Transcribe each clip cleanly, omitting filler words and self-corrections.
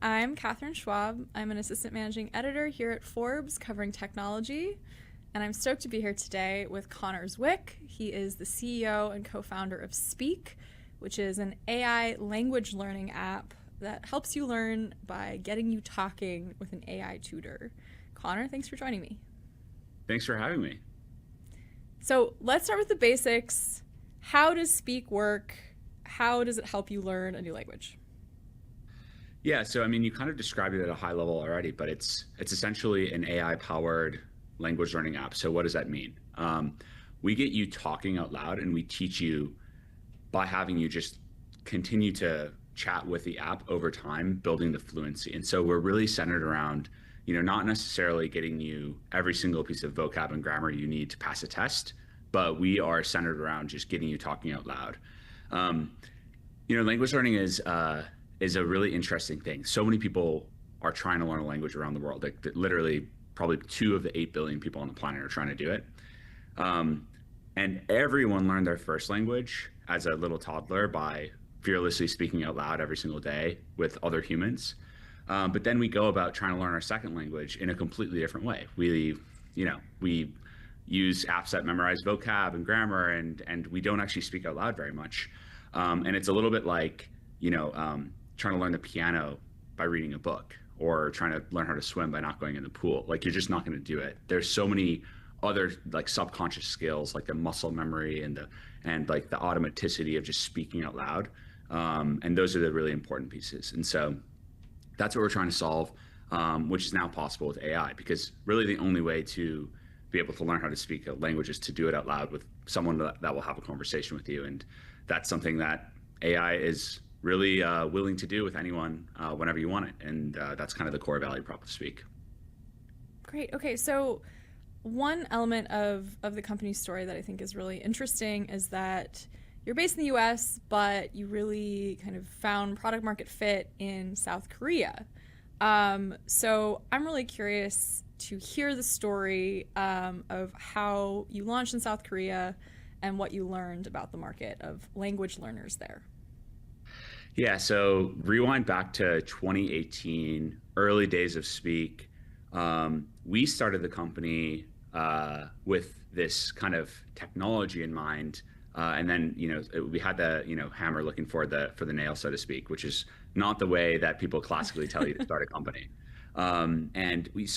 I'm Catherine Schwab. I'm an assistant managing editor here at Forbes covering technology, and I'm stoked to be here today with Connor Zwick. He is the CEO and co-founder of Speak, which is an AI language learning app that helps you learn by getting you talking with an AI tutor. Connor, thanks for joining me. Thanks for having me. So let's start with the basics. How does Speak work? How does it help you learn a new language? Yeah, so I mean, you kind of described it at a high level already, but it's essentially an AI-powered language learning app. So what does that mean? We get you talking out loud, and we teach you by having you just continue to chat with the app over time, building the fluency. And so we're really centered around, not necessarily getting you every single piece of vocab and grammar you need to pass a test, but we are centered around just getting you talking out loud. Language learning is a really interesting thing. So many people are trying to learn a language around the world. Like literally, probably 2 of the 8 billion people on the planet are trying to do it. And everyone learned their first language as a little toddler by fearlessly speaking out loud every single day with other humans. But then we go about trying to learn our second language in a completely different way. We use apps that memorize vocab and grammar, and we don't actually speak out loud very much. And it's a little bit like, trying to learn the piano by reading a book, or trying to learn how to swim by not going in the pool. Like, you're just not going to do it. There's so many other like subconscious skills, like the muscle memory and the automaticity of just speaking out loud. And those are the really important pieces. And so that's what we're trying to solve, which is now possible with AI, because really the only way to be able to learn how to speak a language is to do it out loud with someone that will have a conversation with you. And that's something that AI is really willing to do with anyone whenever you want it. And that's kind of the core value prop of Speak. Great. Okay, so one element of the company's story that I think is really interesting is that you're based in the US, but you really kind of found product market fit in South Korea. So I'm really curious to hear the story of how you launched in South Korea and what you learned about the market of language learners there. Yeah, so rewind back to 2018, early days of Speak. We started the company with this kind of technology in mind, and then we had the hammer looking for the nail, so to speak, which is not the way that people classically tell you to start a company. And we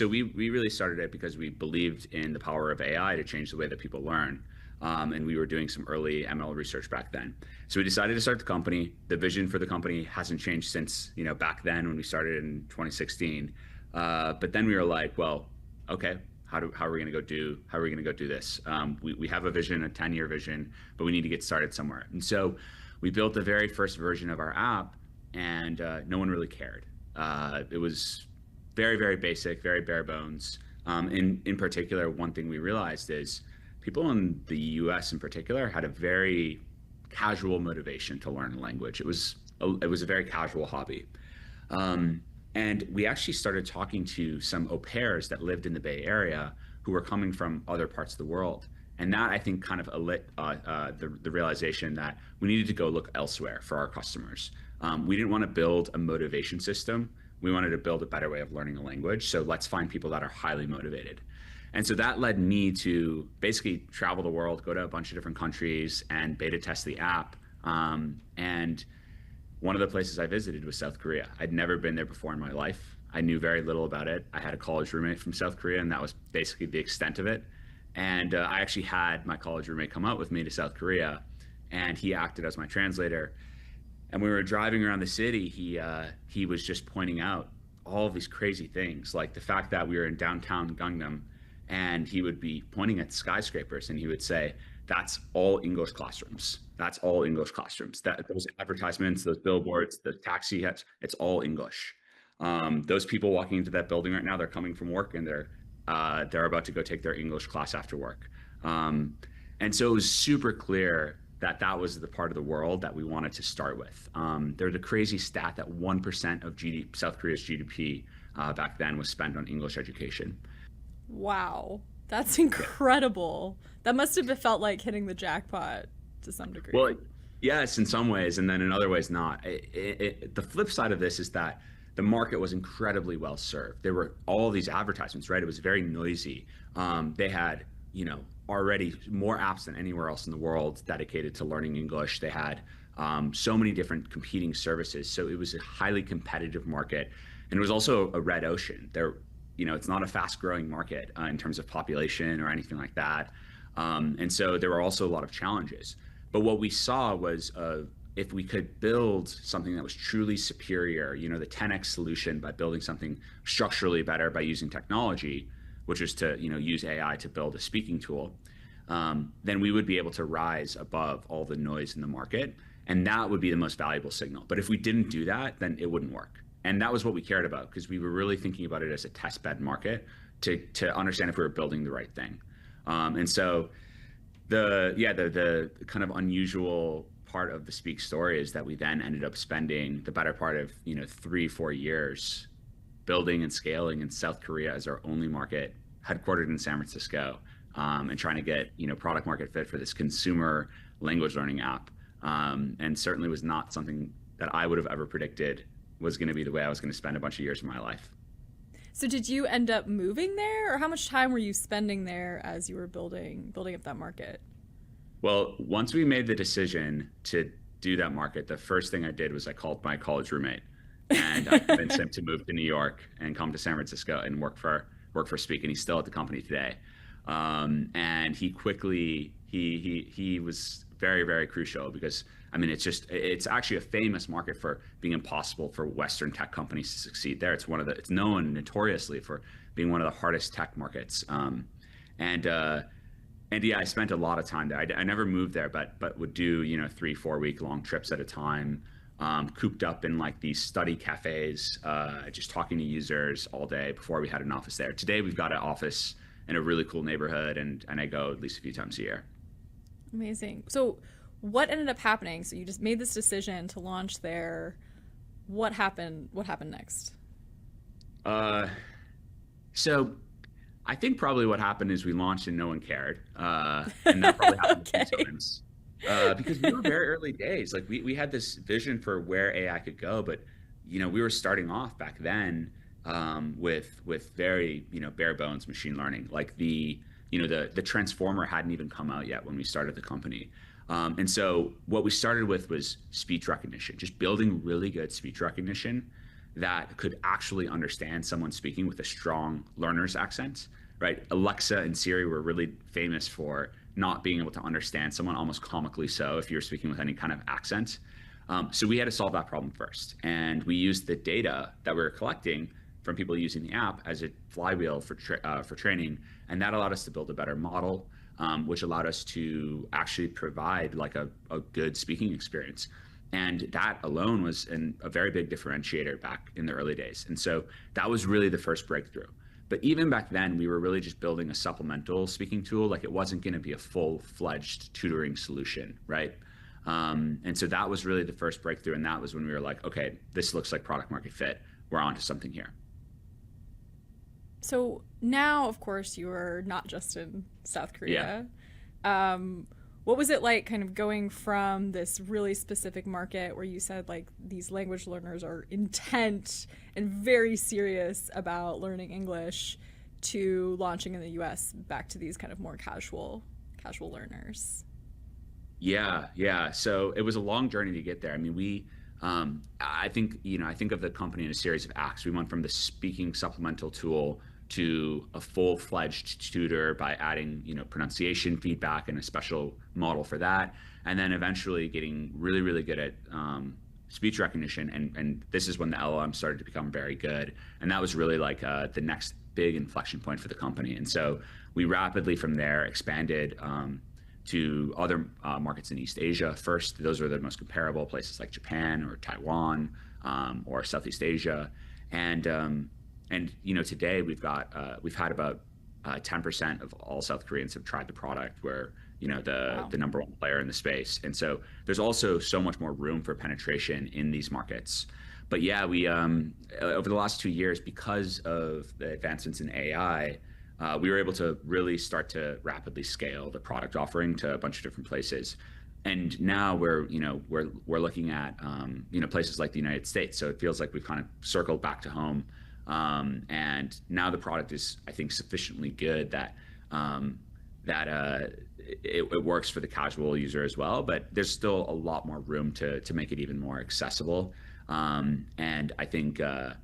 really started it because we believed in the power of AI to change the way that people learn. And we were doing some early ML research back then. So we decided to start the company. The vision for the company hasn't changed since back then when we started in 2016. But then we were like, well, okay, how are we going to go do this? We have a vision, a 10-year vision, but we need to get started somewhere. And so we built the very first version of our app, and no one really cared. It was very, very basic, very bare bones. In particular, one thing we realized is people in the US in particular had a very casual motivation to learn a language. It was a very casual hobby. And we actually started talking to some au pairs that lived in the Bay Area who were coming from other parts of the world. And that, I think, kind of alit the realization that we needed to go look elsewhere for our customers. We didn't want to build a motivation system. We wanted to build a better way of learning a language. So let's find people that are highly motivated. And so that led me to basically travel the world, go to a bunch of different countries, and beta test the app. And one of the places I visited was South Korea. I'd never been there before in my life. I knew very little about it. I had a college roommate from South Korea, and that was basically the extent of it. And I actually had my college roommate come out with me to South Korea, and he acted as my translator. And when we were driving around the city, he was just pointing out all of these crazy things, like the fact that we were in downtown Gangnam, and he would be pointing at skyscrapers, and he would say, "That's all English classrooms. That's all English classrooms. Those advertisements, those billboards, the taxi hats, it's all English. Those people walking into that building right now, they're coming from work, and they're about to go take their English class after work." And so it was super clear that was the part of the world that we wanted to start with. There's a crazy stat that 1% of South Korea's GDP back then was spent on English education. Wow, that's incredible. That must have felt like hitting the jackpot to some degree. Well, yes, in some ways, and then in other ways not. The flip side of this is that the market was incredibly well served. There were all these advertisements, right? It was very noisy. They had, already more apps than anywhere else in the world dedicated to learning English. They had so many different competing services. So it was a highly competitive market. And it was also a red ocean. It's not a fast growing market in terms of population or anything like that. And so there were also a lot of challenges. But what we saw was if we could build something that was truly superior, the 10x solution by building something structurally better by using technology, which is to use AI to build a speaking tool, then we would be able to rise above all the noise in the market. And that would be the most valuable signal. But if we didn't do that, then it wouldn't work. And that was what we cared about, because we were really thinking about it as a test bed market to understand if we were building the right thing. And so the kind of unusual part of the Speak story is that we then ended up spending the better part of 3-4 years building and scaling in South Korea as our only market, headquartered in San Francisco, and trying to get product market fit for this consumer language learning app. And certainly was not something that I would have ever predicted was going to be the way I was going to spend a bunch of years of my life. So did you end up moving there, or how much time were you spending there as you were building up that market? Well, once we made the decision to do that market, the first thing I did was I called my college roommate and I convinced him to move to New York and come to San Francisco and work for Speak. And he's still at the company today. And he quickly, he was very, very crucial, because it's actually a famous market for being impossible for Western tech companies to succeed there. It's known notoriously for being one of the hardest tech markets. And yeah, I spent a lot of time there. I never moved there, but would do 3-4 week long trips at a time, cooped up in like these study cafes, just talking to users all day before we had an office there. Today we've got an office in a really cool neighborhood, and I go at least a few times a year. Amazing. So what ended up happening? So you just made this decision to launch there. What happened? What happened next? So I think probably what happened is we launched and no one cared. And that probably happened Okay. sometimes. Because we were very early days. Like we had this vision for where AI could go, but we were starting off back then with very bare bones machine learning. Like the transformer hadn't even come out yet when we started the company. And so what we started with was speech recognition, just building really good speech recognition that could actually understand someone speaking with a strong learner's accent, right? Alexa and Siri were really famous for not being able to understand someone, almost comically so, if you're speaking with any kind of accent. So we had to solve that problem first. And we used the data that we were collecting from people using the app as a flywheel for training. And that allowed us to build a better model, which allowed us to actually provide like a good speaking experience. And that alone was a very big differentiator back in the early days. And so that was really the first breakthrough. But even back then, we were really just building a supplemental speaking tool. Like it wasn't going to be a full-fledged tutoring solution, right? And so that was really the first breakthrough. And that was when we were like, okay, this looks like product market fit. We're onto something here. So now, of course, you are not just in South Korea. Yeah. What was it like kind of going from this really specific market where you said like these language learners are intent and very serious about learning English, to launching in the US back to these kind of more casual learners? Yeah. So it was a long journey to get there. I mean, I think of the company in a series of acts. We went from the speaking supplemental tool to a full-fledged tutor by adding, pronunciation feedback and a special model for that. And then eventually getting really, really good at speech recognition. And this is when the LLM started to become very good. And that was really like the next big inflection point for the company. And so we rapidly from there expanded to other markets in East Asia. First, those were the most comparable places like Japan or Taiwan or Southeast Asia. And today we've had about 10% of all South Koreans have tried the product. We're the number one player in the space, and so there's also so much more room for penetration in these markets. But yeah, we over the last 2 years, because of the advancements in AI, we were able to really start to rapidly scale the product offering to a bunch of different places. And now we're looking at places like the United States. So it feels like we've kind of circled back to home, and now the product is, I think, sufficiently good that that it works for the casual user as well. But there's still a lot more room to make it even more accessible. And I think the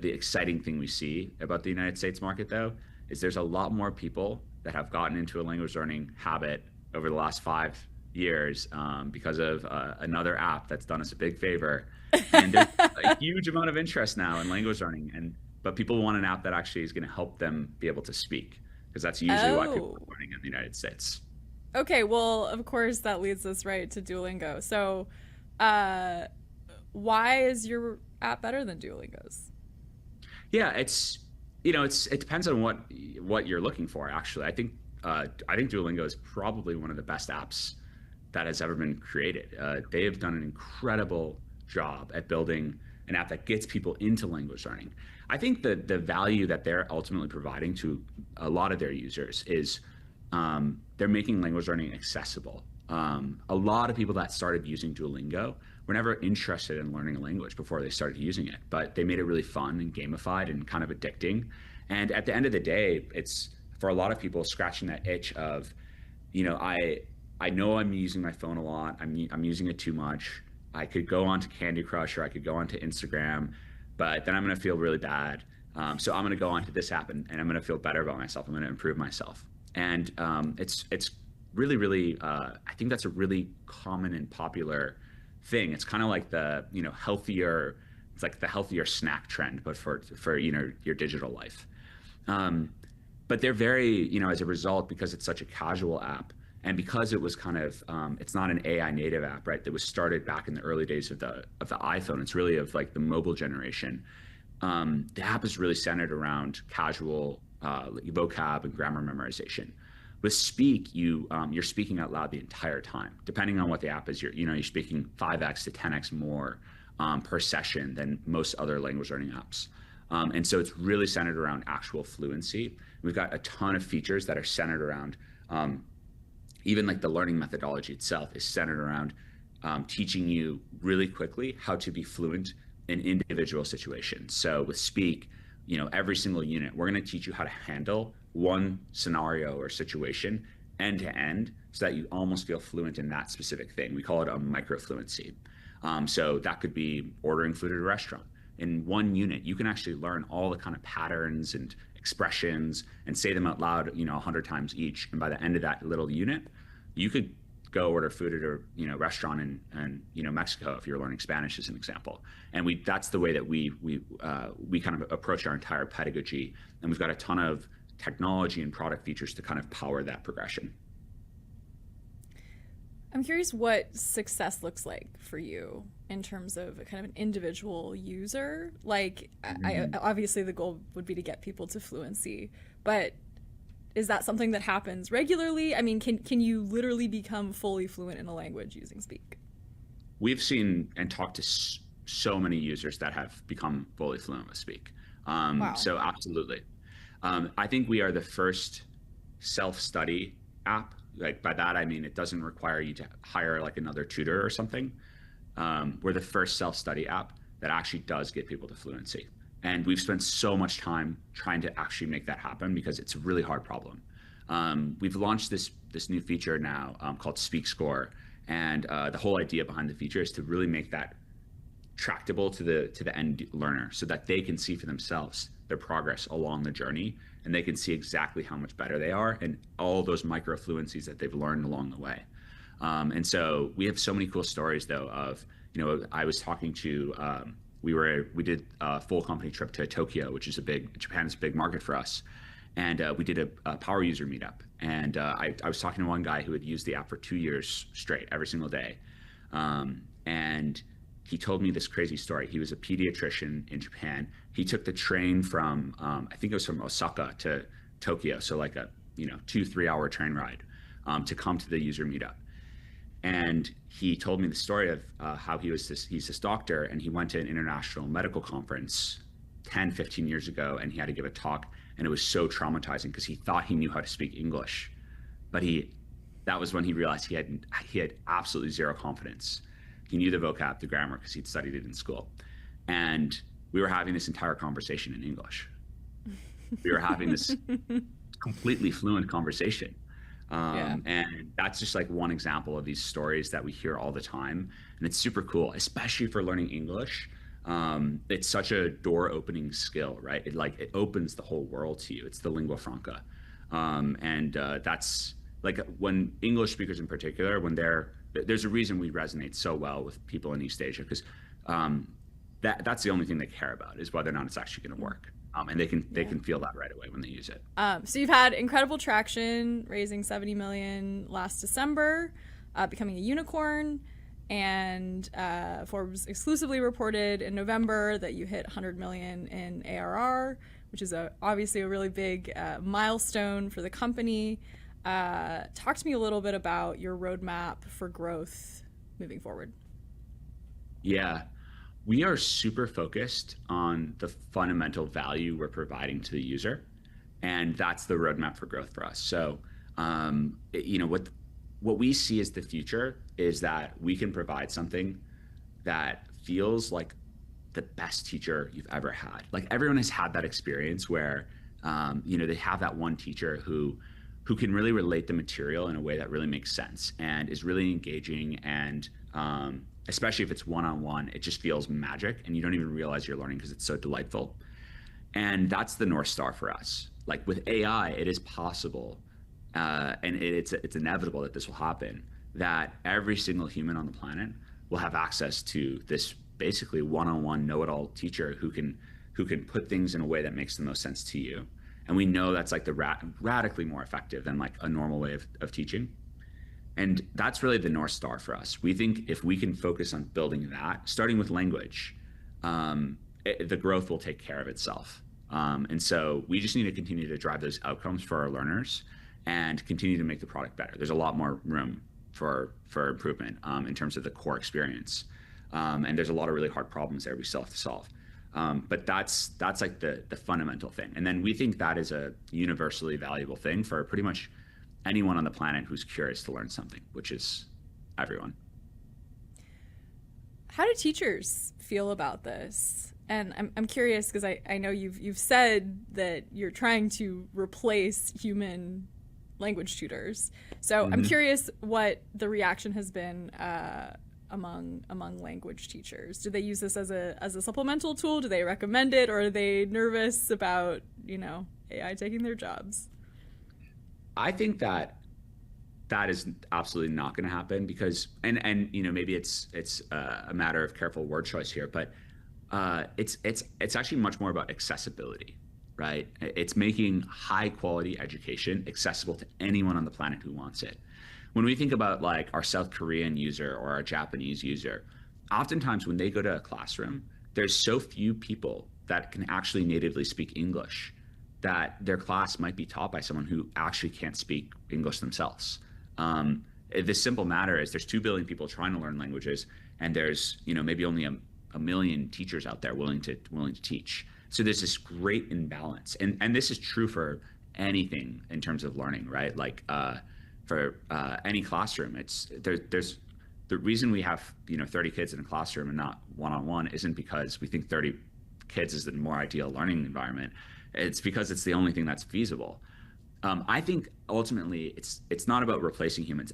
exciting thing we see about the United States market, though, is there's a lot more people that have gotten into a language learning habit over the last 5 years, because of another app that's done us a big favor. And there's a huge amount of interest now in language learning, but people want an app that actually is going to help them be able to speak, because that's usually why people Oh, are learning in the United States. okay. Well, of course, that leads us right to Duolingo. So, uh, why is your app better than Duolingo's? Yeah, it depends on what you're looking for. Actually, I think Duolingo is probably one of the best apps that has ever been created. They have done an incredible job at building an app that gets people into language learning. I think the value that they're ultimately providing to a lot of their users is, they're making language learning accessible. A lot of people that started using Duolingo were never interested in learning a language before they started using it, but they made it really fun and gamified and kind of addicting. And at the end of the day, it's for a lot of people scratching that itch of, you know, I know I'm using my phone a lot. I'm using it too much. I could go on to Candy Crush, or I could go on to Instagram, but then I'm going to feel really bad. So I'm going to go onto this app, and I'm going to feel better about myself. I'm going to improve myself. And it's really, really, I think that's a really common and popular thing. It's kind of like healthier. It's like the healthier snack trend, but for your digital life. Um, but they're very, as a result, because it's such a casual app, and because it was kind of, it's not an AI native app, right? That was started back in the early days of the iPhone. It's really of like the mobile generation. The app is really centered around casual vocab and grammar memorization. With Speak, you're speaking out loud the entire time. Depending on what the app is, you're speaking 5x to 10x more per session than most other language learning apps. And so it's really centered around actual fluency. We've got a ton of features that are centered around, even like the learning methodology itself is centered around teaching you really quickly how to be fluent in individual situations. So with Speak, every single unit, we're going to teach you how to handle one scenario or situation end to end, so that you almost feel fluent in that specific thing. We call it a micro fluency. So that could be ordering food at a restaurant. In one unit, you can actually learn all the kind of patterns and expressions and say them out loud, 100 times each. And by the end of that little unit, you could go order food at a restaurant in Mexico, if you're learning Spanish as an example. And that's the way that we kind of approach our entire pedagogy. And we've got a ton of technology and product features to kind of power that progression. I'm curious what success looks like for you in terms of kind of an individual user. Like, Mhm. obviously the goal would be to get people to fluency, but is that something that happens regularly? I mean, can you literally become fully fluent in a language using Speak? We've seen and talked to so many users that have become fully fluent with Speak. Wow. So absolutely. I think we are the first self-study app. Like by that, I mean, it doesn't require you to hire like another tutor or something. We're the first self-study app that actually does get people to fluency. And we've spent so much time trying to actually make that happen, because it's a really hard problem. We've launched this new feature now, called Speak Score. And the whole idea behind the feature is to really make that tractable to the end learner, so that they can see for themselves their progress along the journey, and they can see exactly how much better they are and all those micro fluencies that they've learned along the way. And so we have so many cool stories, though, of, I was talking to, we did a full company trip to Tokyo, which is Japan's a big market for us. And we did a power user meetup. And I was talking to one guy who had used the app for 2 years straight, every single day. And he told me this crazy story. He was a pediatrician in Japan. He took the train from, I think it was from Osaka to Tokyo. So like a, 2-3 hour train ride, to come to the user meetup. And he told me the story of how he's this doctor, and he went to an international medical conference 10, 15 years ago, and he had to give a talk. And it was so traumatizing, because he thought he knew how to speak English, but he that was when he realized he had absolutely zero confidence. He knew the vocab, the grammar, because he'd studied it in school. And we were having this entire conversation in English. We were having this completely fluent conversation. Yeah. And that's just like one example of these stories that we hear all the time. And it's super cool, especially for learning English. It's such a door opening skill, right? It opens the whole world to you. It's the lingua franca. That's like when English speakers in particular, there's a reason we resonate so well with people in East Asia, because that's the only thing they care about, is whether or not it's actually going to work. And they can feel that right away when they use it. So you've had incredible traction, raising 70 million last December, becoming a unicorn, and Forbes exclusively reported in November that you hit 100 million in ARR, which is obviously a really big milestone for the company. Talk to me a little bit about your roadmap for growth moving forward. Yeah. We are super focused on the fundamental value we're providing to the user, and that's the roadmap for growth for us. So, what we see as the future is that we can provide something that feels like the best teacher you've ever had. Like, everyone has had that experience where, they have that one teacher who can really relate the material in a way that really makes sense and is really engaging, and especially if it's one-on-one, it just feels magic and you don't even realize you're learning because it's so delightful. And that's the North Star for us. Like, with AI, it is possible, and it's inevitable that this will happen, that every single human on the planet will have access to this basically one-on-one know-it-all teacher who can put things in a way that makes the most sense to you. And we know that's like the radically more effective than like a normal way of teaching. And that's really the North Star for us. We think if we can focus on building that, starting with language, the growth will take care of itself. And so we just need to continue to drive those outcomes for our learners and continue to make the product better. There's a lot more room for improvement in terms of the core experience. And there's a lot of really hard problems there we still have to solve. But that's like the fundamental thing. And then we think that is a universally valuable thing for pretty much anyone on the planet who's curious to learn something, which is everyone. How do teachers feel about this? And I'm curious because I know you've said that you're trying to replace human language tutors. So I'm curious what the reaction has been among language teachers. Do they use this as a supplemental tool? Do they recommend it, or are they nervous about AI taking their jobs? I think that is absolutely not going to happen, because and maybe it's a matter of careful word choice here, but it's actually much more about accessibility, right? It's making high quality education accessible to anyone on the planet who wants it. When we think about like our South Korean user or our Japanese user, oftentimes when they go to a classroom, there's so few people that can actually natively speak English that their class might be taught by someone who actually can't speak English themselves. The simple matter is there's 2 billion people trying to learn languages, and there's maybe only a million teachers out there willing to teach. So there's this great imbalance, and this is true for anything in terms of learning, right? Like for any classroom, there's the reason we have 30 kids in a classroom and not one-on-one isn't because we think 30 kids is the more ideal learning environment. It's because it's the only thing that's feasible. I think ultimately it's not about replacing humans.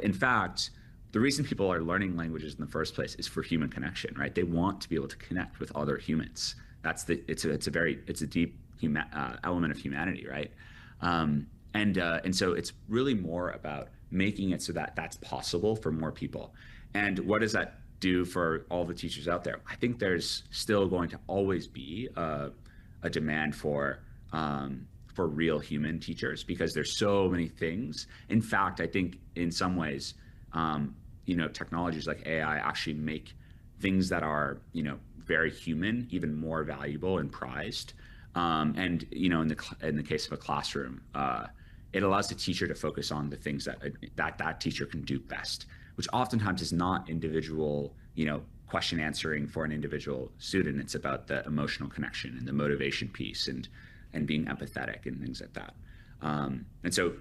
In fact, the reason people are learning languages in the first place is for human connection, right? They want to be able to connect with other humans. It's a deep element of humanity, right? And so it's really more about making it so that that's possible for more people. And what does that do for all the teachers out there? I think there's still going to always be a demand for real human teachers, because there's so many things. In fact, I think in some ways, technologies like AI actually make things that are, very human even more valuable and prized. And in the case of a classroom, it allows the teacher to focus on the things that teacher can do best, which oftentimes is not individual, question answering for an individual student. It's about the emotional connection and the motivation piece and being empathetic and things like that. And so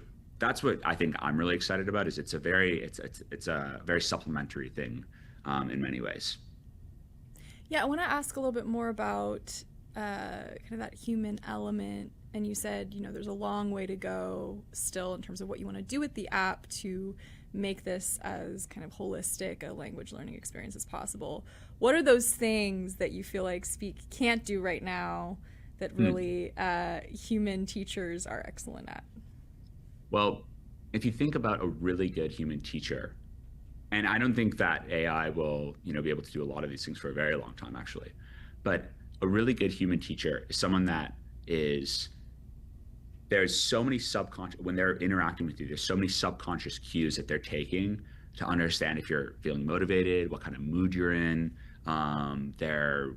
that's what I think I'm really excited about. Is it's a very supplementary thing in many ways. Yeah, I want to ask a little bit more about kind of that human element. And you said, there's a long way to go still in terms of what you want to do with the app to make this as kind of holistic a language learning experience as possible. What are those things that you feel like Speak can't do right now that really human teachers are excellent at? Well, if you think about a really good human teacher, and I don't think that AI will, be able to do a lot of these things for a very long time, actually, but a really good human teacher is someone that is there's so many subconscious when they're interacting with you. There's so many subconscious cues that they're taking to understand if you're feeling motivated, what kind of mood you're in. They're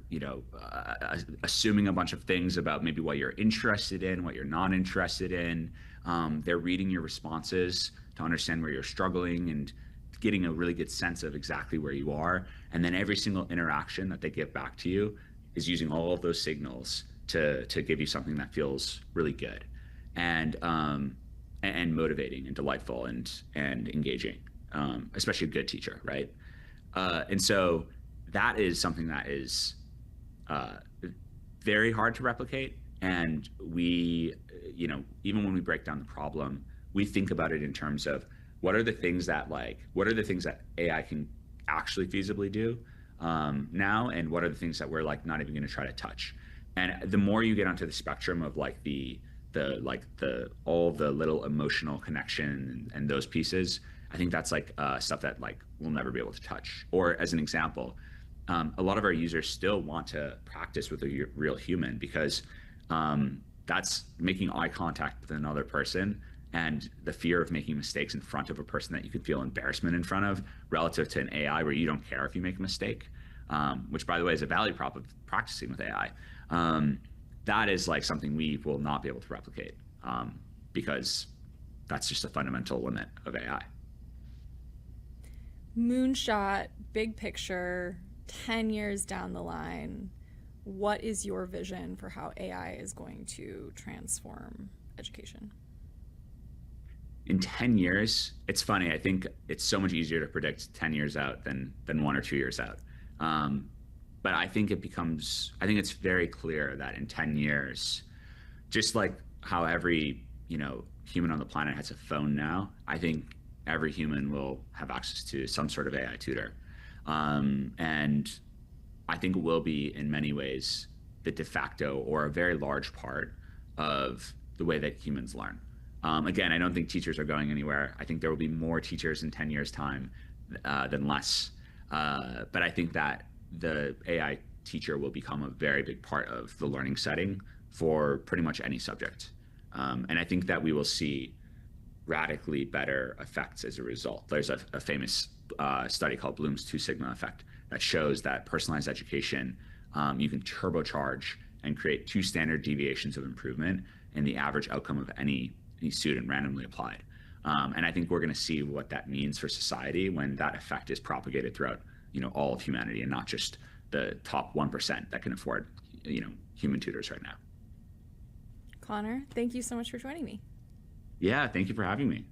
assuming a bunch of things about maybe what you're interested in, what you're not interested in. They're reading your responses to understand where you're struggling and getting a really good sense of exactly where you are. And then every single interaction that they give back to you is using all of those signals to give you something that feels really good and motivating and delightful and engaging, especially a good teacher, right? And so that is something that is very hard to replicate. And we, even when we break down the problem, we think about it in terms of what are the things that AI can actually feasibly do now, and what are the things that we're not even going to try to touch. And the more you get onto the spectrum of all the little emotional connection and those pieces, I think that's stuff that we'll never be able to touch. Or as an example, a lot of our users still want to practice with a real human because that's making eye contact with another person, and the fear of making mistakes in front of a person that you could feel embarrassment in front of, relative to an AI where you don't care if you make a mistake, which by the way is a value prop of practicing with AI. That is something we will not be able to replicate because that's just a fundamental limit of AI. Moonshot, big picture, 10 years down the line, what is your vision for how AI is going to transform education? In 10 years, it's funny. I think it's so much easier to predict 10 years out than 1 or 2 years out. But I think it's very clear that in 10 years, just like how every, human on the planet has a phone now, I think every human will have access to some sort of AI tutor. And I think it will be in many ways the de facto or a very large part of the way that humans learn. Again, I don't think teachers are going anywhere. I think there will be more teachers in 10 years' time than less. But I think that the AI teacher will become a very big part of the learning setting for pretty much any subject. And I think that we will see radically better effects as a result. There's a famous study called Bloom's Two Sigma effect that shows that personalized education, you can turbocharge and create 2 standard deviations of improvement in the average outcome of any student randomly applied. And I think we're going to see what that means for society when that effect is propagated throughout all of humanity and not just the top 1% that can afford human tutors right now. Connor, thank you so much for joining me. Yeah, thank you for having me.